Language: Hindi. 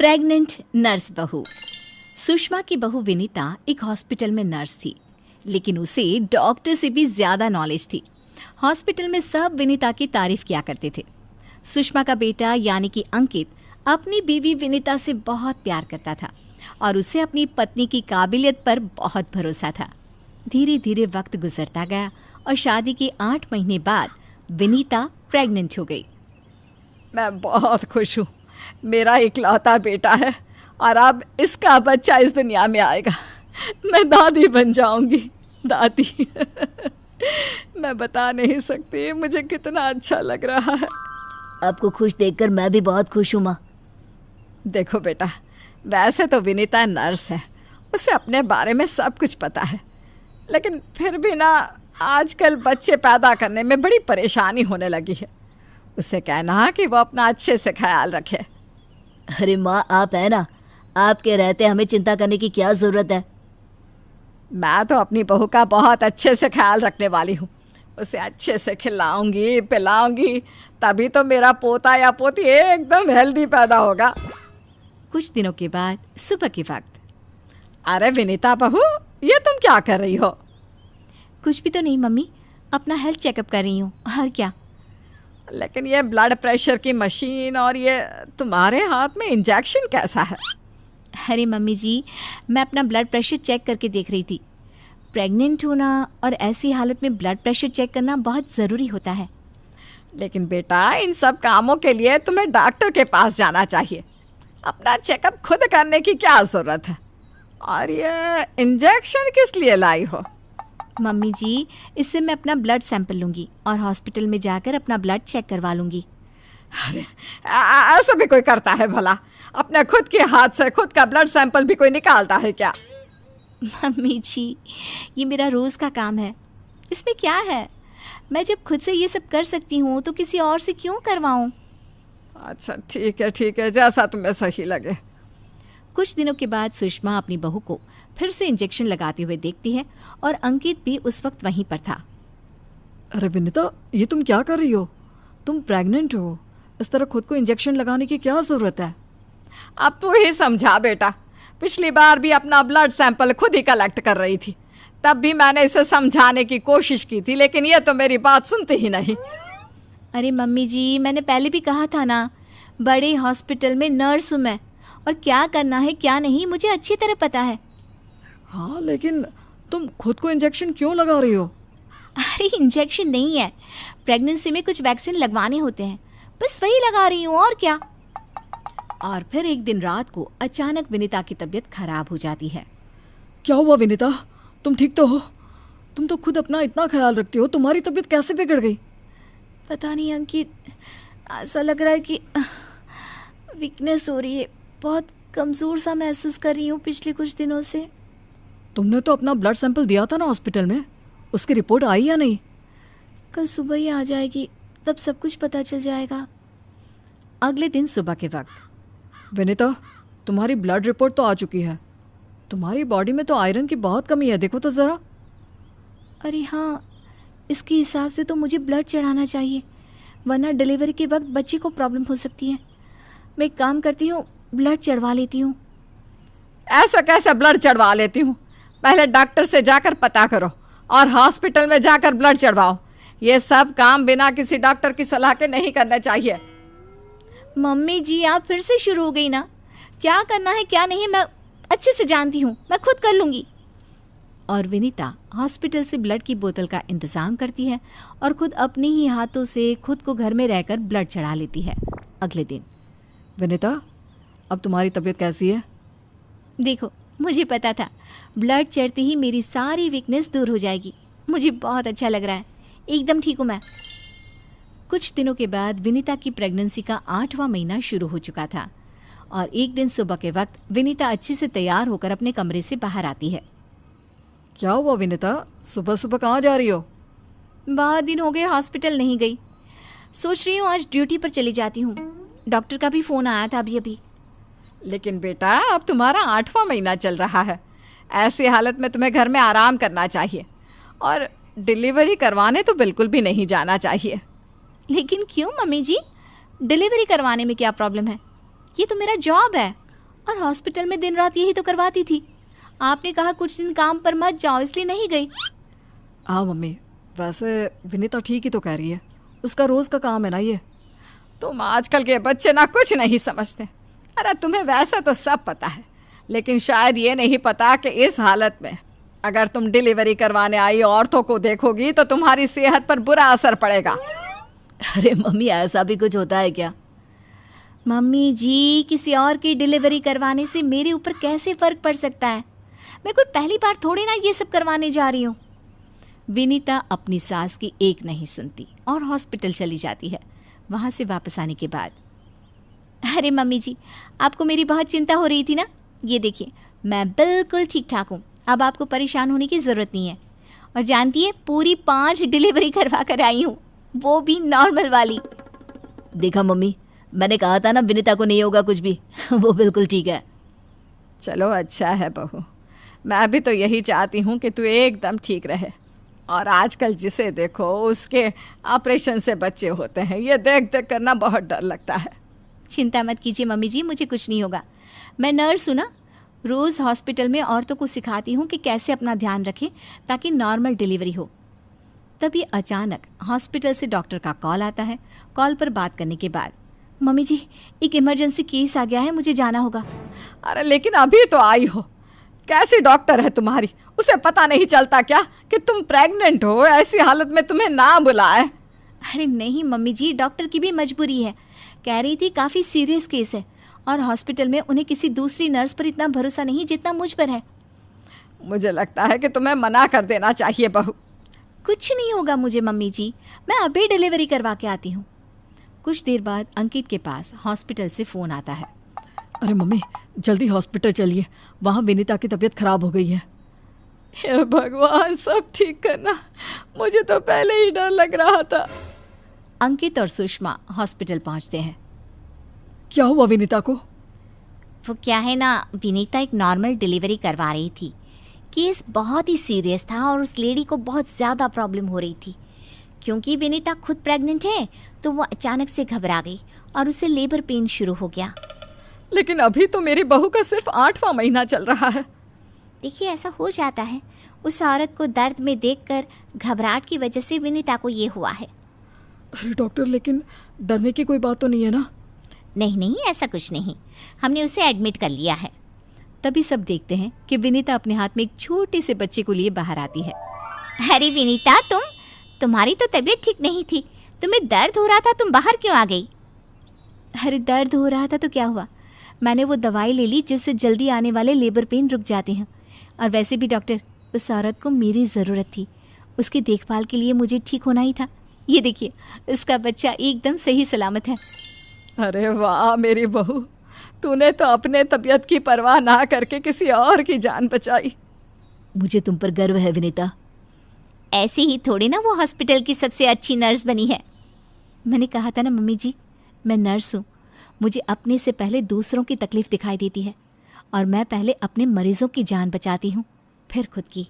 प्रेग्नेंट नर्स बहू। सुषमा की बहू विनीता एक हॉस्पिटल में नर्स थी, लेकिन उसे डॉक्टर से भी ज्यादा नॉलेज थी। हॉस्पिटल में सब विनीता की तारीफ किया करते थे। सुषमा का बेटा यानी कि अंकित अपनी बीवी विनीता से बहुत प्यार करता था और उसे अपनी पत्नी की काबिलियत पर बहुत भरोसा था। धीरे धीरे वक्त गुजरता गया और शादी के 8 महीने बाद विनीता प्रेग्नेंट हो गई। मैं बहुत खुश हूँ। मेरा इकलौता बेटा है और अब इसका बच्चा इस दुनिया में आएगा। मैं दादी बन जाऊंगी। दादी मैं बता नहीं सकती मुझे कितना अच्छा लग रहा है। आपको खुश देखकर मैं भी बहुत खुश हूँ माँ। देखो बेटा, वैसे तो विनीता नर्स है, उसे अपने बारे में सब कुछ पता है, लेकिन फिर भी ना आजकल बच्चे पैदा करने में बड़ी परेशानी होने लगी है। उसे कहना कि वो अपना अच्छे से ख्याल रखे। अरे माँ, आप है ना, आपके रहते हमें चिंता करने की क्या ज़रूरत है। मैं तो अपनी बहू का बहुत अच्छे से ख्याल रखने वाली हूँ। उसे अच्छे से खिलाऊंगी पिलाऊंगी, तभी तो मेरा पोता या पोती एकदम हेल्दी पैदा होगा। कुछ दिनों के बाद सुबह के वक्त। अरे विनीता बहू, ये तुम क्या कर रही हो? कुछ भी तो नहीं मम्मी, अपना हेल्थ चेकअप कर रही हूँ। और क्या? लेकिन ये ब्लड प्रेशर की मशीन और ये तुम्हारे हाथ में इंजेक्शन कैसा है? अरे मम्मी जी, मैं अपना ब्लड प्रेशर चेक करके देख रही थी। प्रेग्नेंट होना और ऐसी हालत में ब्लड प्रेशर चेक करना बहुत ज़रूरी होता है। लेकिन बेटा, इन सब कामों के लिए तुम्हें डॉक्टर के पास जाना चाहिए। अपना चेकअप खुद करने की क्या ज़रूरत है? और ये इंजेक्शन किस लिए लाई हो? मम्मी जी, इससे मैं अपना ब्लड सैंपल लूँगी और हॉस्पिटल में जाकर अपना ब्लड चेक करवा लूँगी। अरे ऐसा भी कोई करता है भला? अपने खुद के हाथ से खुद का ब्लड सैंपल भी कोई निकालता है क्या? मम्मी जी, ये मेरा रोज़ का काम है, इसमें क्या है? मैं जब खुद से ये सब कर सकती हूँ तो किसी और से क्यों करवाऊँ? अच्छा ठीक है, जैसा तुम्हें सही लगे। कुछ दिनों के बाद सुषमा अपनी बहू को फिर से इंजेक्शन लगाते हुए देखती है और अंकित भी उस वक्त वहीं पर था। अरे विनीता, ये तुम क्या कर रही हो? तुम प्रेग्नेंट हो, इस तरह खुद को इंजेक्शन लगाने की क्या ज़रूरत है? अब तू ही समझा बेटा। पिछली बार भी अपना ब्लड सैंपल खुद ही कलेक्ट कर रही थी, तब भी मैंने इसे समझाने की कोशिश की थी, लेकिन ये तो मेरी बात सुनती ही नहीं। अरे मम्मी जी, मैंने पहले भी कहा था ना, बड़े हॉस्पिटल में नर्स हूँ मैं, और क्या करना है क्या नहीं मुझे अच्छी तरह पता है। हाँ, लेकिन तुम खुद को इंजेक्शन क्यों लगा रही हो? अरे इंजेक्शन नहीं है, प्रेगनेंसी में कुछ वैक्सीन लगवाने होते हैं, बस वही लगा रही हूँ, और क्या। और फिर एक दिन रात को अचानक विनीता की तबीयत खराब हो जाती है। क्या हुआ विनीता? तुम ठीक तो हो? तुम तो खुद अपना इतना ख्याल रखती हो, तुम्हारी तबीयत कैसे बिगड़ गई? पता नहीं अंकित, ऐसा लग रहा है कि वीकनेस हो रही है, बहुत कमज़ोर सा महसूस कर रही हूँ पिछले कुछ दिनों से। तुमने तो अपना ब्लड सैंपल दिया था ना हॉस्पिटल में, उसकी रिपोर्ट आई या नहीं? कल सुबह ही आ जाएगी, तब सब कुछ पता चल जाएगा। अगले दिन सुबह के वक्त। विनीता, तुम्हारी ब्लड रिपोर्ट तो आ चुकी है। तुम्हारी बॉडी में तो आयरन की बहुत कमी है, देखो तो ज़रा। अरे हाँ, इसके हिसाब से तो मुझे ब्लड चढ़ाना चाहिए, वरना डिलीवरी के वक्त बच्चे को प्रॉब्लम हो सकती है। मैं एक काम करती हूँ, ब्लड चढ़वा लेती हूँ। ऐसा कैसे ब्लड चढ़वा लेती हूँ? पहले डॉक्टर से जाकर पता करो और हॉस्पिटल में जाकर ब्लड चढ़वाओ। ये सब काम बिना किसी डॉक्टर की सलाह के नहीं करना चाहिए। मम्मी जी, आप फिर से शुरू हो गई ना। क्या करना है क्या नहीं मैं अच्छे से जानती हूँ, मैं खुद कर लूँगी। और विनीता हॉस्पिटल से ब्लड की बोतल का इंतज़ाम करती है और खुद अपने ही हाथों से खुद को घर में रहकर ब्लड चढ़ा लेती है। अगले दिन। विनीता, अब तुम्हारी तबीयत कैसी है? देखो, मुझे पता था ब्लड चढ़ते ही मेरी सारी वीकनेस दूर हो जाएगी। मुझे बहुत अच्छा लग रहा है, एकदम ठीक हूँ मैं। कुछ दिनों के बाद विनीता की प्रेगनेंसी का 8वां महीना शुरू हो चुका था और एक दिन सुबह के वक्त विनीता अच्छे से तैयार होकर अपने कमरे से बाहर आती है। क्या हुआ विनीता, सुबह सुबह कहाँ जा रही हो? बहुत दिन हो गए हॉस्पिटल नहीं गई, सोच रही हूँ आज ड्यूटी पर चली जाती हूँ। डॉक्टर का भी फ़ोन आया था अभी। लेकिन बेटा, अब तुम्हारा 8वां महीना चल रहा है, ऐसी हालत में तुम्हें घर में आराम करना चाहिए और डिलीवरी करवाने तो बिल्कुल भी नहीं जाना चाहिए। लेकिन क्यों मम्मी जी, डिलीवरी करवाने में क्या प्रॉब्लम है? ये तो मेरा जॉब है। और हॉस्पिटल में दिन रात यही तो करवाती थी। आपने कहा कुछ दिन काम पर मत जाओ, इसलिए नहीं गई। हाँ मम्मी, वैसे विनीता ठीक ही तो कह रही है, उसका रोज़ का काम है ना ये। तुम आजकल के बच्चे ना कुछ नहीं समझते। अरे तुम्हें वैसे तो सब पता है, लेकिन शायद ये नहीं पता कि इस हालत में अगर तुम डिलीवरी करवाने आई औरतों को देखोगी तो तुम्हारी सेहत पर बुरा असर पड़ेगा। अरे मम्मी, ऐसा भी कुछ होता है क्या? मम्मी जी, किसी और की डिलीवरी करवाने से मेरे ऊपर कैसे फ़र्क पड़ सकता है? मैं कोई पहली बार थोड़ी ना ये सब करवाने जा रही हूँ। विनीता अपनी सास की एक नहीं सुनती और हॉस्पिटल चली जाती है। वहाँ से वापस आने के बाद, अरे मम्मी जी, आपको मेरी बहुत चिंता हो रही थी ना? ये देखिए, मैं बिल्कुल ठीक ठाक हूँ। अब आपको परेशान होने की ज़रूरत नहीं है। और जानती है, पूरी 5 डिलीवरी करवा कर आई हूँ, वो भी नॉर्मल वाली। देखा मम्मी, मैंने कहा था ना विनीता को नहीं होगा कुछ भी। वो बिल्कुल ठीक है। चलो अच्छा है बहू, मैं भी तो यही चाहती हूँ कि तू एकदम ठीक रहे। और आजकल जिसे देखो उसके ऑपरेशन से बच्चे होते हैं, ये देख देख करना बहुत डर लगता है। चिंता मत कीजिए मम्मी जी, मुझे कुछ नहीं होगा। मैं नर्स हूँ ना, रोज़ हॉस्पिटल में औरतों को सिखाती हूँ कि कैसे अपना ध्यान रखें ताकि नॉर्मल डिलीवरी हो। तभी अचानक हॉस्पिटल से डॉक्टर का कॉल आता है। कॉल पर बात करने के बाद, मम्मी जी, एक इमरजेंसी केस आ गया है, मुझे जाना होगा। अरे लेकिन अभी तो आई हो, कैसी डॉक्टर है तुम्हारी? उसे पता नहीं चलता क्या कि तुम प्रेग्नेंट हो? ऐसी हालत में तुम्हें ना बुलाए। अरे नहीं मम्मी जी, डॉक्टर की भी मजबूरी है। कह रही थी काफ़ी सीरियस केस है और हॉस्पिटल में उन्हें किसी दूसरी नर्स पर इतना भरोसा नहीं जितना मुझ पर है। मुझे लगता है कि तुम्हें मना कर देना चाहिए बहू। कुछ नहीं होगा मुझे मम्मी जी, मैं अभी डिलीवरी करवा के आती हूँ। कुछ देर बाद अंकित के पास हॉस्पिटल से फ़ोन आता है। अरे मम्मी, जल्दी हॉस्पिटल चलिए, वहाँ विनीता की तबीयत खराब हो गई है। हे भगवान, सब ठीक करना, मुझे तो पहले ही डर लग रहा था। अंकित और सुषमा हॉस्पिटल पहुँचते हैं। क्या हुआ विनीता को? वो क्या है ना, विनीता एक नॉर्मल डिलीवरी करवा रही थी। केस बहुत ही सीरियस था और उस लेडी को बहुत ज़्यादा प्रॉब्लम हो रही थी। क्योंकि विनीता खुद प्रेग्नेंट है तो वो अचानक से घबरा गई और उसे लेबर पेन शुरू हो गया। लेकिन अभी तो मेरी बहू का सिर्फ 8वां महीना चल रहा है। देखिए, ऐसा हो जाता है। उस औरत को दर्द में देखकर घबराहट की वजह से विनीता को ये हुआ है। अरे डॉक्टर, लेकिन डरने की कोई बात तो नहीं है ना? नहीं नहीं, ऐसा कुछ नहीं, हमने उसे एडमिट कर लिया है। तभी सब देखते हैं कि विनीता अपने हाथ में एक छोटे से बच्चे को लिए बाहर आती है। अरे विनीता, तुम्हारी तो तबीयत ठीक नहीं थी, तुम्हें दर्द हो रहा था, तुम बाहर क्यों आ गई? अरे दर्द हो रहा था तो क्या हुआ, मैंने वो दवाई ले ली जिससे जल्दी आने वाले लेबर पेन रुक जाते हैं। और वैसे भी डॉक्टर, उस औरत को मेरी ज़रूरत थी, उसकी देखभाल के लिए मुझे ठीक होना ही था। ये देखिए, उसका बच्चा एकदम सही सलामत है। अरे वाह मेरी बहू, तूने तो अपने तबीयत की परवाह ना करके किसी और की जान बचाई। मुझे तुम पर गर्व है विनीता। ऐसे ही थोड़ी ना वो हॉस्पिटल की सबसे अच्छी नर्स बनी है। मैंने कहा था ना मम्मी जी, मैं नर्स हूँ, मुझे अपने से पहले दूसरों की तकलीफ़ दिखाई देती है और मैं पहले अपने मरीज़ों की जान बचाती हूँ, फिर खुद की।